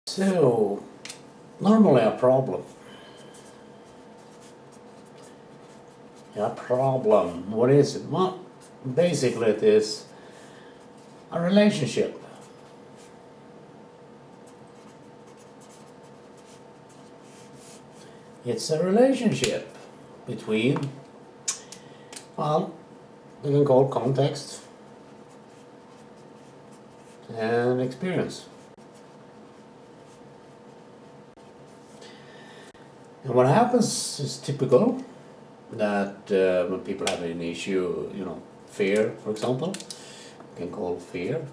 So, normally a problem. A problem, what is it? Well, basically it is a relationship. It's a relationship between, well, we can call context and experience. And what happens is typical that when people have an issue, fear, for example, we can call fear,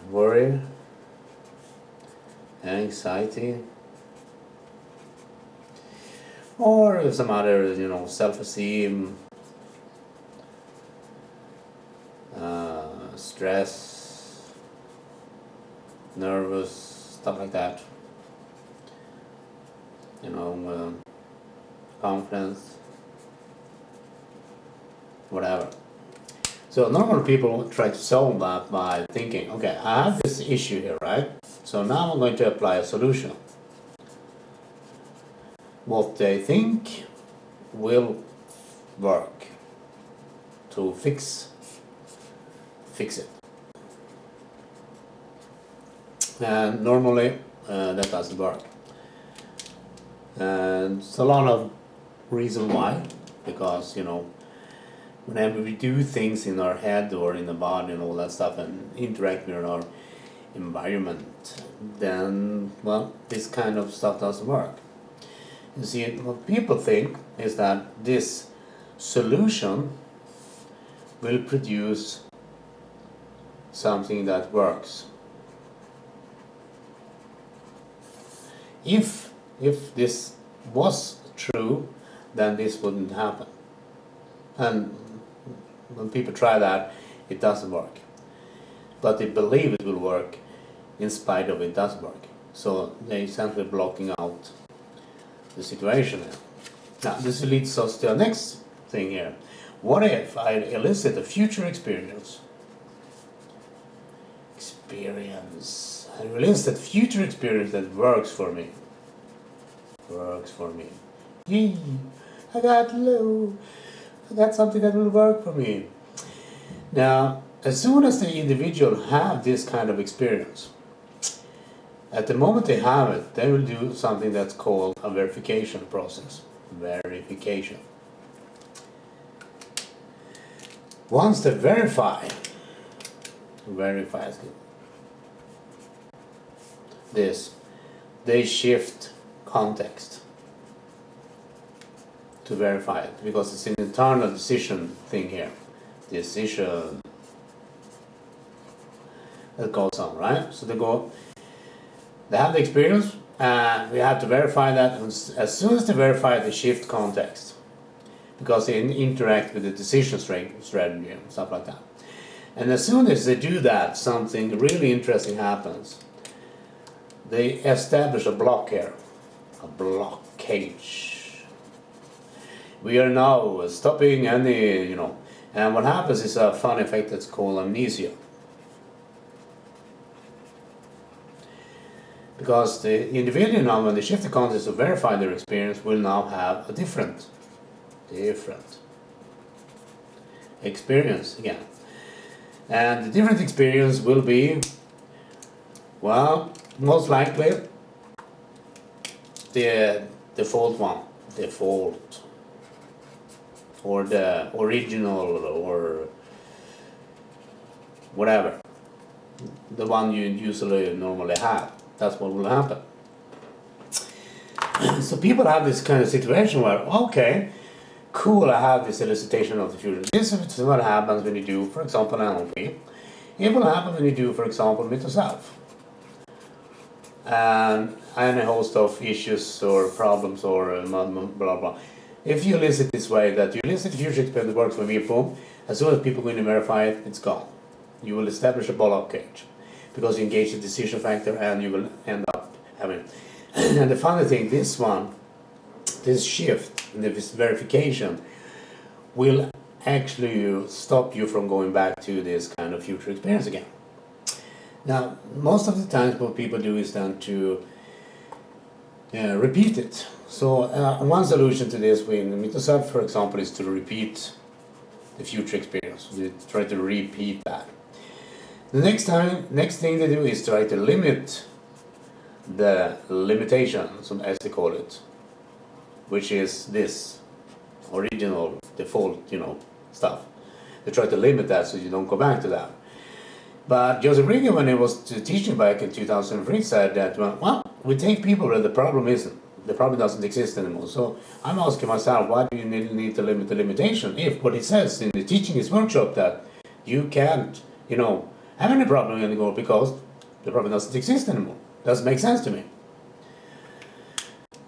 worry, anxiety, or some other, self-esteem, stress, nervous, stuff like that. Confidence, whatever. So normal people try to solve that by thinking, okay, I have this issue here, right? So now I'm going to apply a solution. What they think will work to fix it. And normally that doesn't work. And it's a lot of reason why, because whenever we do things in our head or in the body and all that stuff and interact with our environment, then this kind of stuff doesn't work. You see, what people think is that this solution will produce something that works. If this was true, then this wouldn't happen. And when people try that, it doesn't work. But they believe it will work in spite of it doesn't work. So they're essentially blocking out the situation here. Now this leads us to our next thing here. What if I elicit a future experience? I elicit future experience that works for me. Yee, I got something that will work for me. Now, as soon as the individual have this kind of experience, at the moment they have it, they will do something that's called a verification process. Verification. Once they verify this, they shift context to verify it, because it's an internal decision thing here. Decision that goes on, right? So they have the experience, and we have to verify that. And as soon as they verify it, they shift context, because they interact with the decision strategy and stuff like that. And as soon as they do that, something really interesting happens. They establish a block here, a blockage. We are now stopping any, and what happens is a fun effect that's called amnesia. Because the individual now, when they shift the context to verify their experience, will now have a different experience again. And the different experience will be, most likely the default, or the original, or whatever, the one you usually normally have. That's what will happen. So people have this kind of situation where, okay, cool, I have this elicitation of the future. This is what happens when you do, for example, NLP. It will happen when you do, for example, meet yourself. And any host of issues or problems or blah, blah. If you elicit this way, that you elicit the future experience that works for me, boom, as soon as people go in and verify it, it's gone. You will establish a blockage, because you engage the decision factor, and you will end up having. And the funny thing, this shift in this verification will actually stop you from going back to this kind of future experience again. Now, most of the times what people do is then to repeat it. So one solution to this with Microsoft, for example, is to repeat the future experience. You try to repeat that. The next thing they do is try to limit the limitations, as they call it, which is this original default, stuff. They try to limit that so you don't go back to that. But Joseph Rigger, when he was teaching back in 2003, said that, well, we take people where the problem doesn't exist anymore. So I'm asking myself, why do you need to limit the limitation? If what he says in the teaching his workshop that you can't, have any problem anymore because the problem doesn't exist anymore. Doesn't make sense to me.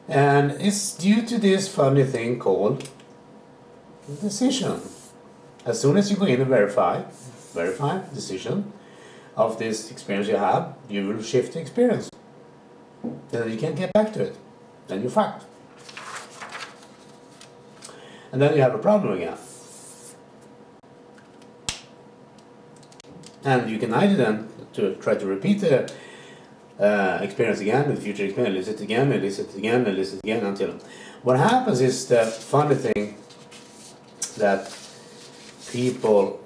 And it's due to this funny thing called decision. As soon as you go in and verify decision of this experience you have, you will shift the experience. Then you can't get back to it. Then you're fucked. And then you have a problem again. And you can either then to try to repeat the experience again, the future experience, elicit again until what happens is the funny thing that people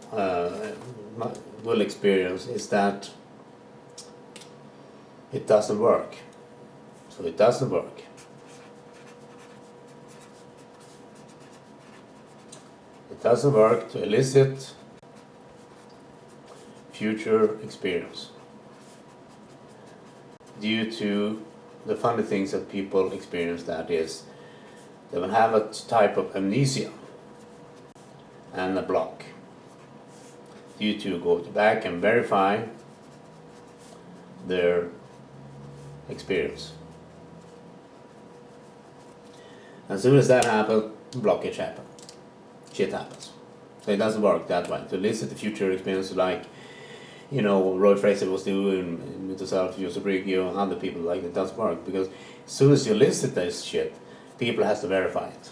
will experience is that it doesn't work. So it doesn't work. It doesn't work to elicit future experience due to the funny things that people experience, that is, they will have a type of amnesia and a block due to go back and verify their experience. As soon as that happens, blockage happens. Shit happens. So it doesn't work that way. To elicit the future experience like, Roy Fraser was doing with yourself, Joseph Rigger, and other people like it doesn't work, because as soon as you elicit this shit, people has to verify it.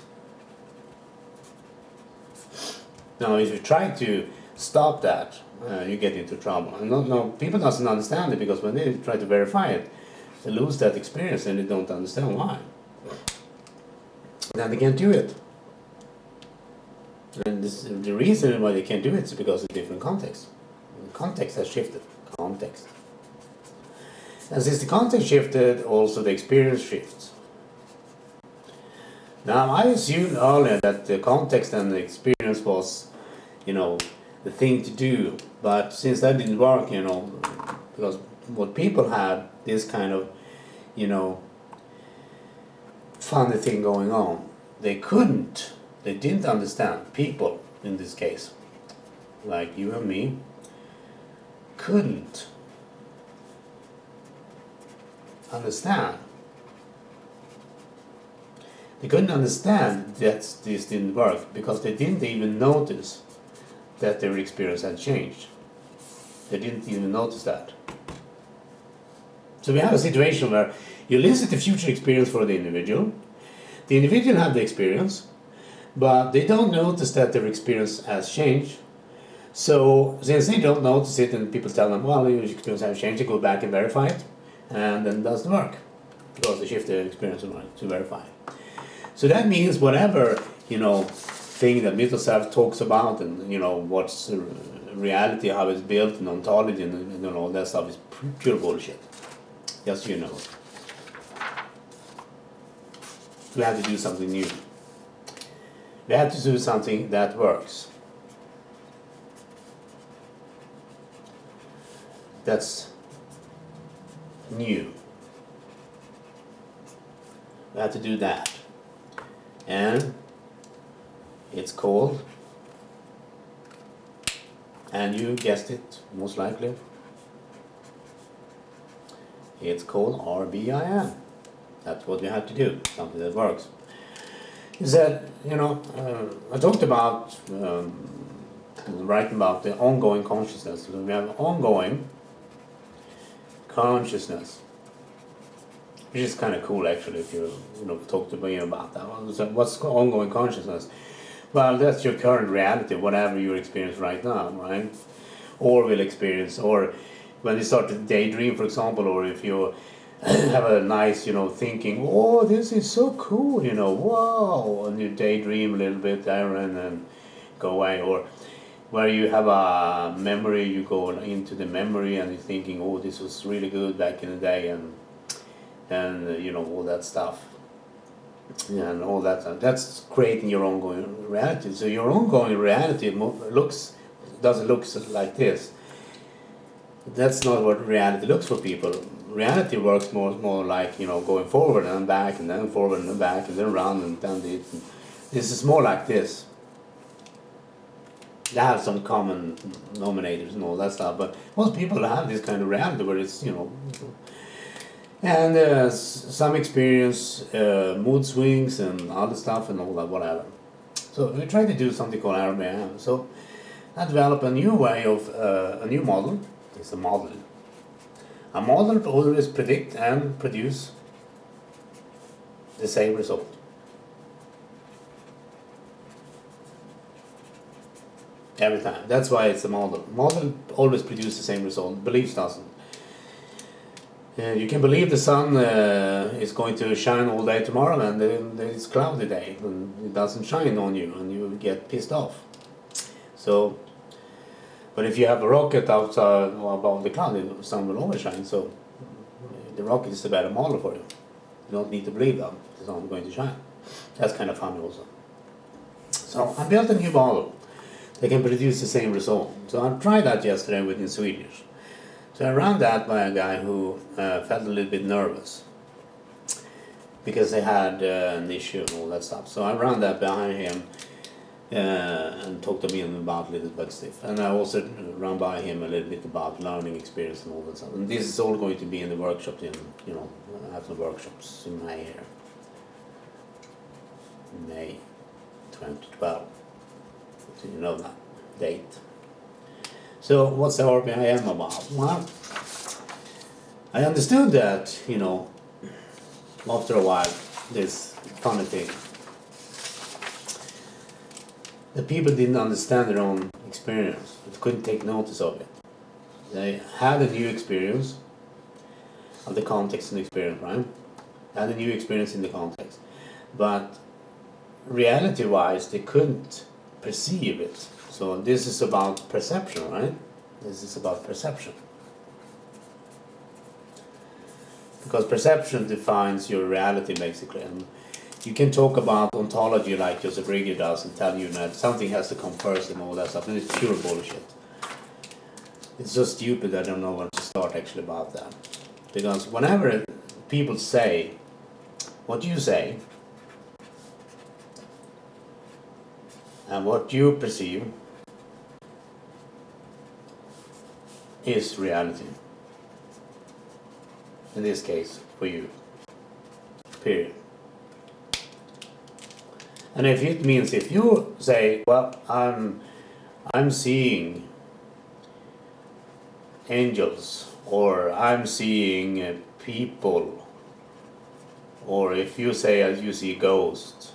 Now, if you try to stop that, you get into trouble. And no, people doesn't understand it, because when they try to verify it, they lose that experience and they don't understand why. Then they can't do it. And the reason why they can't do it is because of different context. The context has shifted. Context. And since the context shifted, also the experience shifts. Now, I assumed earlier that the context and the experience was, the thing to do. But since that didn't work, because what people had, this kind of, funny thing going on, they didn't understand. People, in this case, like you and me, couldn't understand. They couldn't understand that this didn't work because they didn't even notice that their experience had changed. They didn't even notice that. So we have a situation where you elicit the future experience for the individual. The individual have the experience, but they don't notice that their experience has changed. So since they don't notice it and people tell them, well, your experience has changed, they go back and verify it, and then it doesn't work because they shift the experience to verify it. So that means whatever, thing that Microsoft talks about and, what's reality, how it's built, and ontology, and all that stuff is pure bullshit. Just so you know. We have to do something new. We have to do something that works. That's new. We have to do that. And it's called, and you guessed it, most likely, it's called RBIm. That's what we have to do, something that works. He said, I talked about writing about the ongoing consciousness. So we have ongoing consciousness, which is kind of cool actually if you talk to me about that. So what's ongoing consciousness? Well, that's your current reality, whatever you experience right now, right? Or will experience, or when you start to daydream, for example, or if you have a nice, thinking, oh, this is so cool, wow, and you daydream a little bit there and then go away, or where you have a memory, you go into the memory and you're thinking, oh, this was really good back in the day, and all that stuff. And all that, that's creating your ongoing reality. So your ongoing reality doesn't look like this. That's not what reality looks for people. Reality works more like, going forward and back, and then forward and then back, and then round and then this is more like this. They have some common denominators and all that stuff, but most people have this kind of reality where it's, and some experience mood swings and other stuff and all that, whatever. So we try to do something called RBIm. So I developed a new way of, a new model. It's a model. A model will always predict and produce the same result. Every time. That's why it's a model. Model always produces the same result. Beliefs doesn't. You can believe the sun is going to shine all day tomorrow, and then it's cloudy day and it doesn't shine on you, and you get pissed off. So, but if you have a rocket outside or above the cloud, the sun will always shine. So the rocket is a better model for you. You don't need to believe that the sun is going to shine. That's kind of funny also. So I built a new model that can produce the same result. So I tried that yesterday in Swedish. So I ran that by a guy who felt a little bit nervous because they had an issue and all that stuff. So I ran that behind him and talked to him about a little bit stuff. And I also ran by him a little bit about learning experience and all that stuff. And this is all going to be in the workshop I have some workshops in May here. May 2012. So you know that date. So what's the RBIm about? Well, I understood that, after a while, this funny thing. The people didn't understand their own experience. They couldn't take notice of it. They had a new experience of the context and experience, right? Had a new experience in the context. But reality-wise, they couldn't perceive it. So this is about perception, right? This is about perception. Because perception defines your reality, basically. And you can talk about ontology like Joseph Rigger does and tell you that something has to come first and all that stuff, and it's pure bullshit. It's so stupid I don't know where to start actually about that. Because whenever people say what you say and what you perceive is reality. In this case, for you. Period. And if it means if you say, well, I'm seeing angels, or I'm seeing people, or if you say as you see ghosts,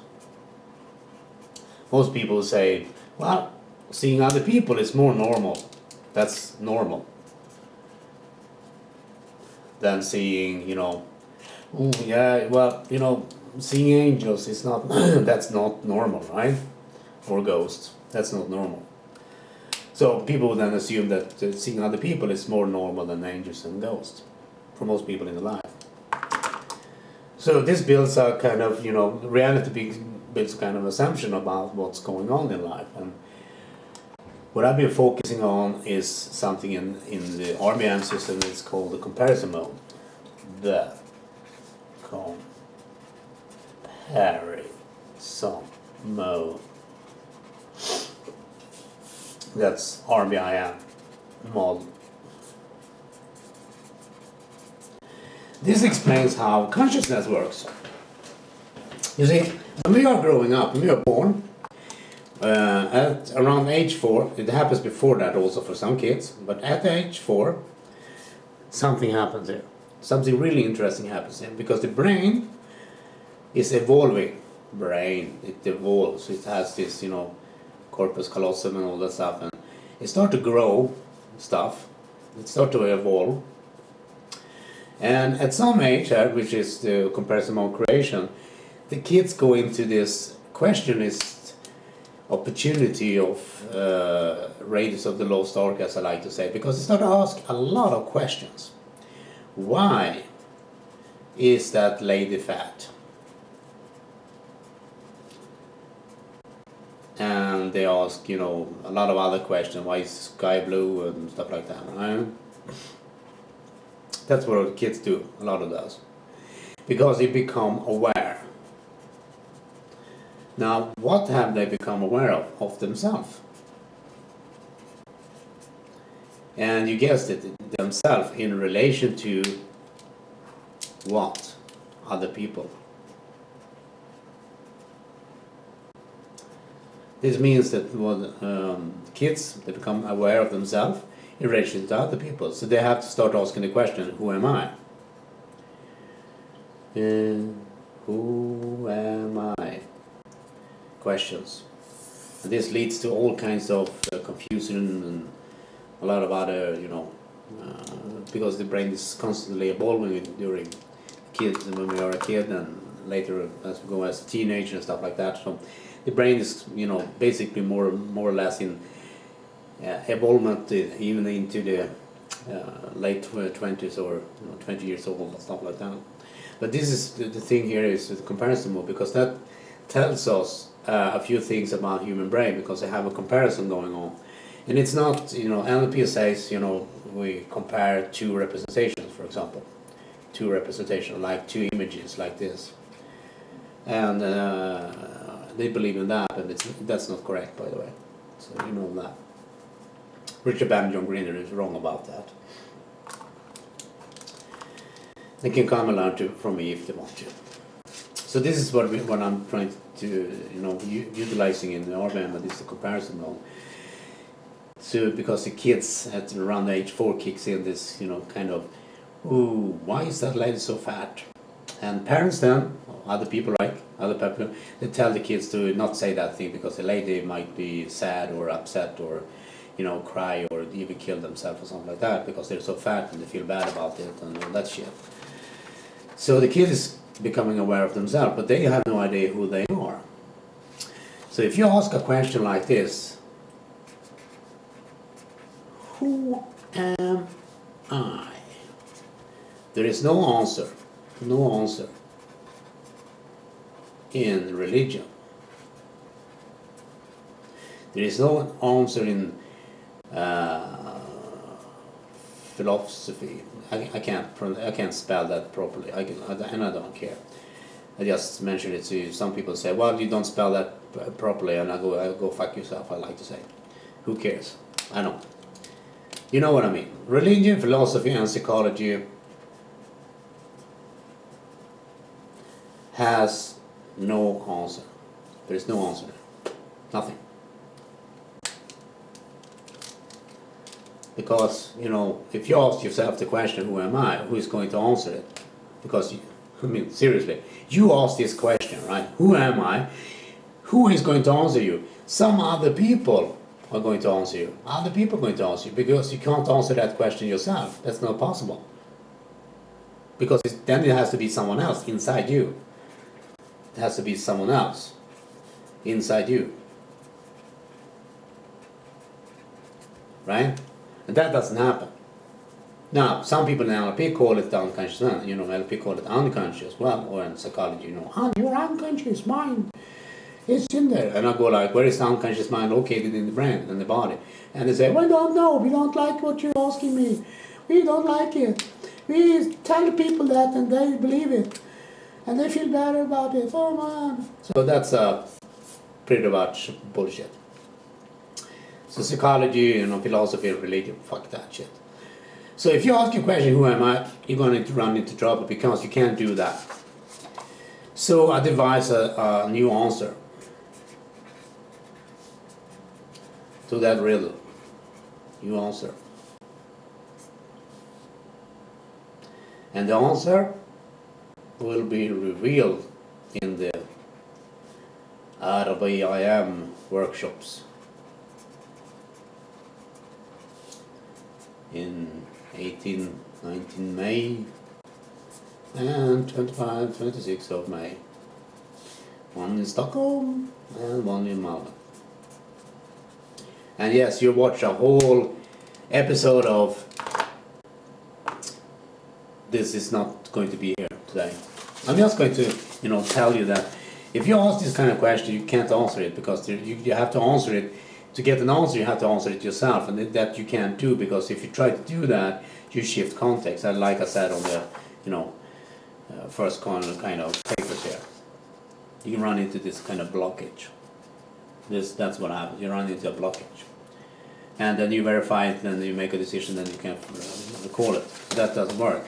most people say, well, seeing other people is more normal. That's normal. Than seeing, seeing angels is not, that's not normal, right? Or ghosts, that's not normal. So people then assume that seeing other people is more normal than angels and ghosts, for most people in the life. So this builds a kind of, reality builds a kind of assumption about what's going on in life. And what I've been focusing on is something in the RBIm system. It's called the comparison mode. The comparison mode. That's RBIm model. This explains how consciousness works. You see, when we are growing up, when we are born, at around age 4, it happens before that also for some kids, but at age 4, something happens here. Something really interesting happens here, because the brain is evolving. It evolves. It has this, corpus callosum and all that stuff, and it starts to grow stuff It starts to evolve. And at some age, which is the comparison mode creation, the kids go into this questionist opportunity of Raiders of the Lost Ark, as I like to say, because they start to ask a lot of questions. Why is that lady fat? And they ask, a lot of other questions. Why is the sky blue and stuff like that, right? That's what the kids do, a lot of those. Because they become aware. Now, what have they become aware of themselves? And you guessed it, themselves in relation to what? Other people. This means that kids, they become aware of themselves in relation to other people. So they have to start asking the question, who am I? Who am I? Questions. And this leads to all kinds of confusion and a lot of other, because the brain is constantly evolving during kids, when we are a kid and later as we go as a teenager and stuff like that. So the brain is, basically more or less in evolvement even into the late 20s or 20 years old and stuff like that. But this is the thing here is the comparison mode, because that tells us a few things about human brain, because they have a comparison going on. And it's not, NLP says, we compare two representations, for example. Two representations, like two images like this. And they believe in that, and that's not correct, by the way. So you know that. Richard Band, John Greener is wrong about that. They can come and learn from me if they want to. So this is what I'm trying to, utilizing in the RBIm, and this is the comparison mode. So because the kids at around age 4 kicks in this, kind of, ooh, why is that lady so fat? And parents then, other people, they tell the kids to not say that thing, because the lady might be sad or upset or, cry or even kill themselves or something like that, because they're so fat and they feel bad about it and all that shit. So the kid is becoming aware of themselves, but they have no idea who they are. So if you ask a question like this, who am I? There is no answer in religion. There is no answer in philosophy. I can't spell that properly. And I don't care. I just mentioned it to you. Some people say, well, you don't spell that properly, and I go fuck yourself, I like to say. Who cares? I don't. You know what I mean. Religion, philosophy, and psychology has no answer. There is no answer. Nothing. Because, if you ask yourself the question, who am I? Who is going to answer it? Because, seriously, you ask this question, right? Who am I? Who is going to answer you? Some other people are going to answer you. Other people are going to answer you, because you can't answer that question yourself. That's not possible. Because then it has to be someone else inside you. It has to be someone else inside you. Right? And that doesn't happen. Now, some people in NLP call it the unconscious mind. NLP call it unconscious. Well, or in psychology, your unconscious mind is in there. And I go like, where is the unconscious mind located in the brain and the body? And they say, we don't know. We don't like what you're asking me. We don't like it. We tell people that and they believe it. And they feel better about it. Oh, man. So that's pretty much bullshit. So psychology, philosophy, religion, fuck that shit. So if you ask a question, who am I, you're going to run into trouble, because you can't do that. So I devise a new answer to that riddle. New answer. And the answer will be revealed in the RBIm workshops. in 18, 19 May and 25, 26 of May. One in Stockholm and one in Malmö. And yes, you watch a whole episode of this is not going to be here today. I'm just going to, tell you that if you ask this kind of question, you can't answer it because you have to answer it. To get an answer, you have to answer it yourself, and that you can't do because if you try to do that, you shift context. And like I said on the, first kind of papers here, you can run into this kind of blockage. That's what happens. You run into a blockage, and then you verify it, then you make a decision, then you can recall it. That doesn't work.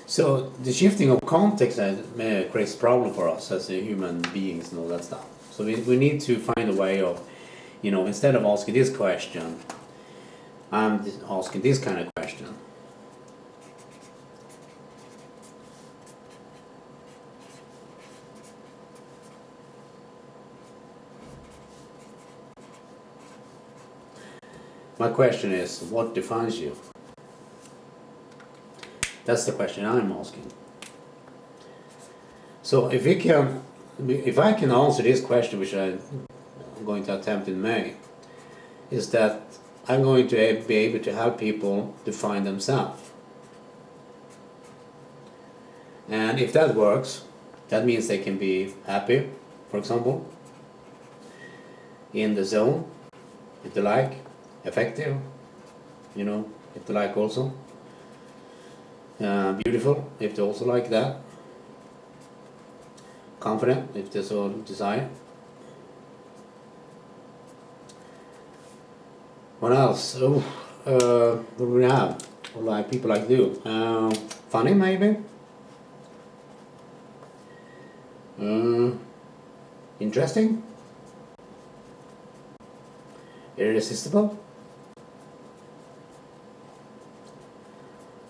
So the shifting of context creates a problem for us as human beings and all that stuff. So we need to find a way of, instead of asking this question, I'm asking this kind of question. My question is, what defines you? That's the question I'm asking. So if I can answer this question, which I'm going to attempt in May, is that I'm going to be able to help people define themselves. And if that works, that means they can be happy, for example, in the zone, if they like, effective, if they like also. Beautiful, if they also like that. Confident, if they so desire. What else? What do we have? What like people like to do? Funny, maybe. Interesting. Irresistible.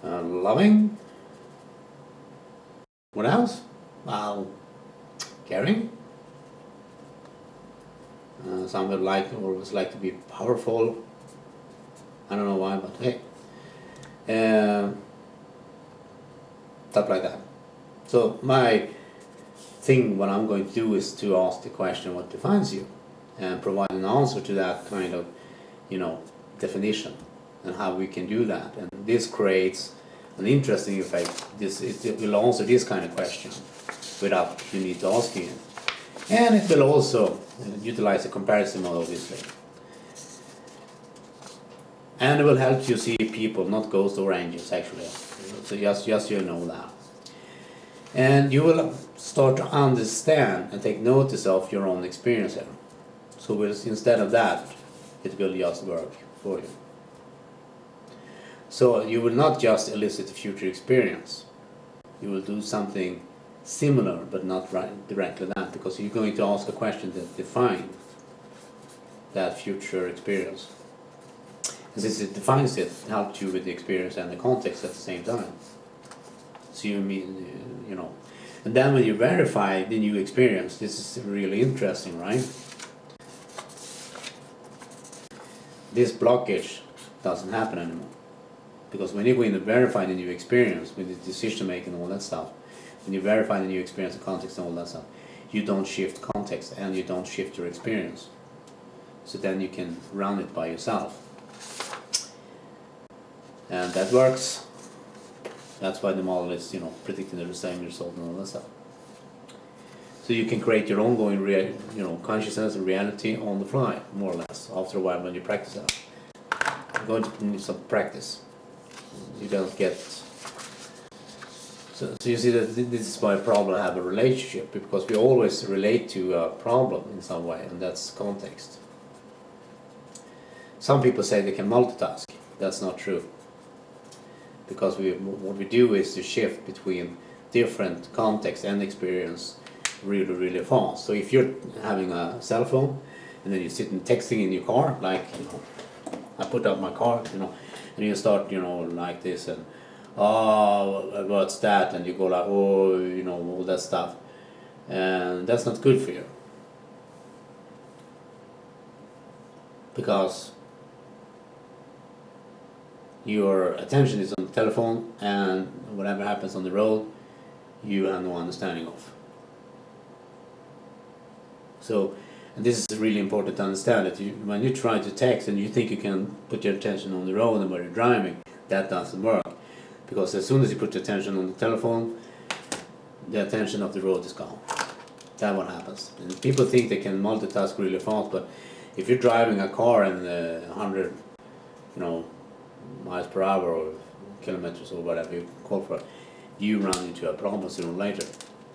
Loving. What else? Caring. Some would always like to be powerful. I don't know why, but hey. Stuff like that. So my thing, what I'm going to do is to ask the question, what defines you? And provide an answer to that kind of, definition and how we can do that. And this creates an interesting effect. It will answer this kind of question without you need to asking it. And it will also utilize a comparison mode, obviously. And it will help you see people, not ghosts or angels, actually. So just you know that. And you will start to understand and take notice of your own experience here. So instead of that, it will just work for you. So you will not just elicit a future experience. You will do something similar, but not directly that, because you're going to ask a question that defines that future experience. And since it defines it, it helps you with the experience and the context at the same time. So and then when you verify the new experience, this is really interesting, right? This blockage doesn't happen anymore. Because when you go in and verify the new experience with the decision making and all that stuff, when you verify the new experience, the context and all that stuff, you don't shift context and you don't shift your experience. So then you can run it by yourself. And that works. That's why the model is, predicting the same result and all that stuff. So you can create your ongoing, consciousness and reality on the fly, more or less, after a while when you practice that. You're going to need some practice. You don't get. So you see that this is why problems have a relationship, because we always relate to a problem in some way, and that's context. Some people say they can multitask. That's not true. Because what we do is to shift between different context and experience really, really fast. So if you're having a cell phone and then you're sitting texting in your car, like, I put up my car, and you start, like this, and oh, what's that? And you go like, oh, all that stuff. And that's not good for you. Because your attention is on the telephone, and whatever happens on the road, you have no understanding of. So, and this is really important to understand, that when you try to text and you think you can put your attention on the road and when you're driving, that doesn't work. Because as soon as you put your attention on the telephone, the attention of the road is gone. That's what happens. And people think they can multitask really fast, but if you're driving a car and 100, miles per hour or kilometers or whatever you call for it, you run into a problem sooner or later.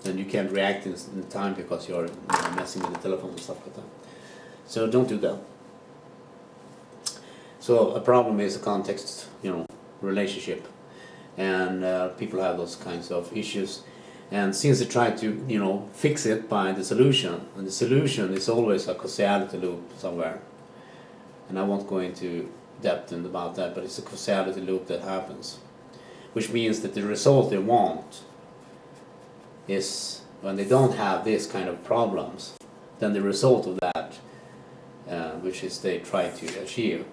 And you can't react in time because you're messing with the telephone and stuff like that. So don't do that. So a problem is a context, relationship. And people have those kinds of issues. And since they try to, fix it by the solution, and the solution is always a causality loop somewhere. And I won't go into depth about that, but it's a causality loop that happens. Which means that the result they want is, when they don't have this kind of problems, then the result of that, which is they try to achieve,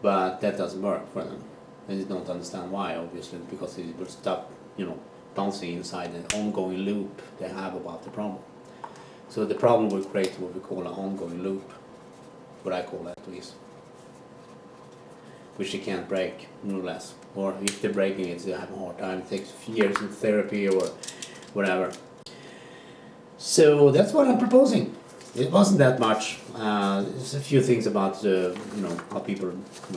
but that doesn't work for them. And they don't understand why, obviously, because it will stop, bouncing inside the ongoing loop they have about the problem. So the problem will create what we call an ongoing loop, what I call that at least, which they can't break, more or less. Or if they're breaking it, they have a hard time. It takes years in therapy or whatever. So that's what I'm proposing. It wasn't that much. There's a few things about how people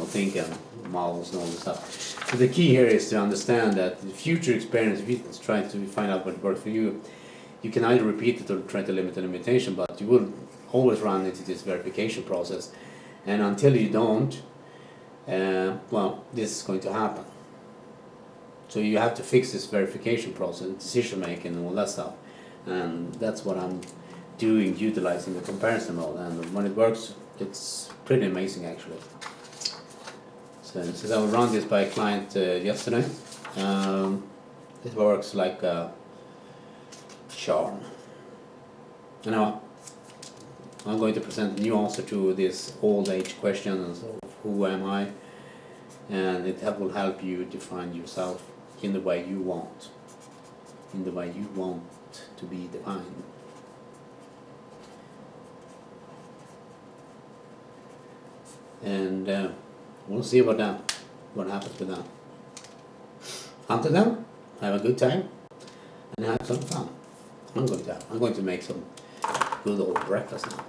think and models and all this stuff. So the key here is to understand that the future experience, if you try to find out what works for you, you can either repeat it or try to limit the limitation, but you will always run into this verification process. And until you don't, this is going to happen. So you have to fix this verification process, decision making and all that stuff. And that's what I'm doing, utilizing the comparison mode. And when it works, it's pretty amazing actually. So since I run this by a client yesterday, it works like a charm. And now I'm going to present a new answer to this old age question of who am I, and it will help you define yourself in the way you want, to be defined. And we'll see what happens with that. Until then, have a good time and have some fun. I'm going to make some good old breakfast now.